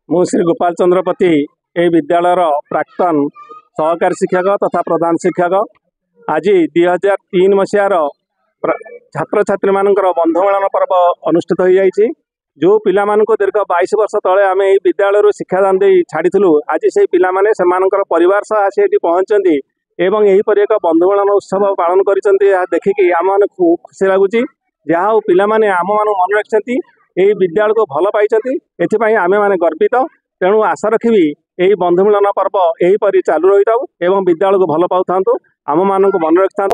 मु श्री गोपाल चंद्रपति ए विद्यालय प्राक्तन सहकारी शिक्षक तथा प्रधान शिक्षक। आज 2003 मसीहार छात्र छात्री मानकर बंधुमेलन पर्व अनुष्ठित हो जाइए। जो पिला मानक दीर्घ 22 वर्ष तले आम यही विद्यालय शिक्षादान दे छाड़ीलु। आज से पिला माने सेमानकर परिवार सह आसी ये पहुँचती एवं यहीपरि एक बंधुमेलन उत्सव पालन कर देखिकी आम मैंने खुशी लगुच। जहाँ हूँ पिला माने आम मान मन रखिंट यही विद्यालय को भल पाई एथपाई आमे माने गर्वित। तेणु आशा रखी यही बंधुमिलन पर्व यहीपरि चालू रही था एवं विद्यालय को भल पाऊ था आम मान को मन रखि था।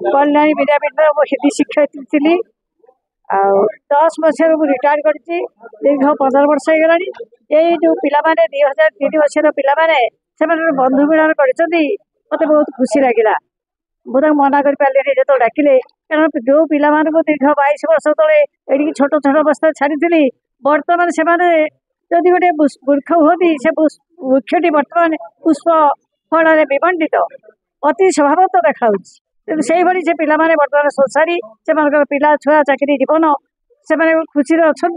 कल्याणी विद्यापीठ शिक्षयित्री थी 10 मसीह रिटायर कर दीर्घ 15 वर्ष हो गला। यही जो पाने 2003 मसीह पाने बंधु मिलन कर मत बहुत खुशी लगे। मुझे मना कर पारे जो डाकिले कारण जो पिला दीर्घ 22 वर्ष तले ये छोट छोट अवस्था छाड़ी बर्तमान से जदि गोटे वृक्ष हुई से वृक्षटी बर्तमान पुष्प फल विमंडित अति स्वभाव तो देखा से भाई से पिला बर्तमान संसारी से पिला छुआ चाकरी जीवन से खुशी अच्छा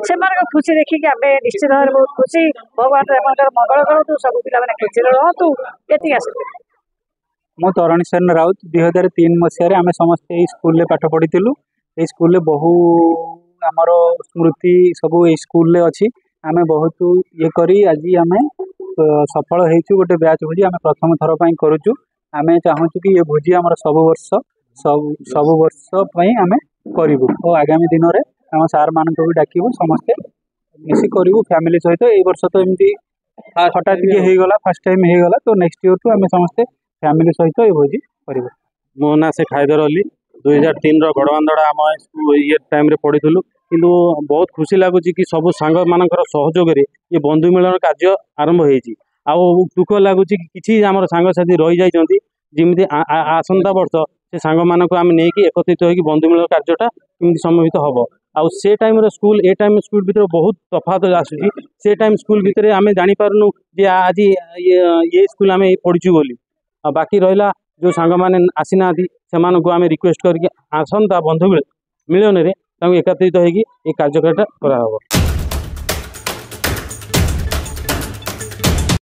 से खुशी देखिए आम निश्चित भाव बहुत खुशी। भगवान मंगल करूँ सब पिला खुशी रुँ ये आस। मु तरणी सेन राउत 2003 मसीह आम समस्ते स्कूल पाठ पढ़ीलु। ये स्कूल बहु आमर स्मृति सब ये स्कूल अच्छी आम बहुत ये करी आज आम सफल हो गोटे बैच भोजी आम प्रथम थर पर करुचु। आम चाहूँ कि ये भोजी आम सब वर्ष आम करूँ और आगामी दिन में आम सार मान भी डाकू समस्ते मिसी करूँ फैमिली सहित। ये वर्ष तो एमती हठात होगला फर्स्ट टाइम होगला तो नेक्स्ट ईयर टू आम समस्ते फैमिली सहित ये भोजी कर। मो ना से खाइदर अली 2003 गड़बांधड़ा आम ये टाइम पढ़ीलु किंतु बहुत खुशी लगुच कि सब सांग मान सहयोग ये बंधु मिलन कार्य आरंभ हो दुख लगुच कि आम सांग साथी रही जाती जमी आसंता वर्ष से सांग मान आम नहीं एकत्रित हो बंधु मिलन कार्यटा कमी सम्मिलित हम आउ से टाइम स्कूल ए टाइम स्कूल भीतर बहुत तफात आसूँ। से टाइम स्कूल भितर आम जापारूँ जे आज ये स्कूल आम पढ़ीचु बोली बाकी रहा जो सांग मैंने आसीना से आम रिक्वेस्ट करके आसंता बंधु मिलन में एकत्रित होगी ये कार्यक्रम करा।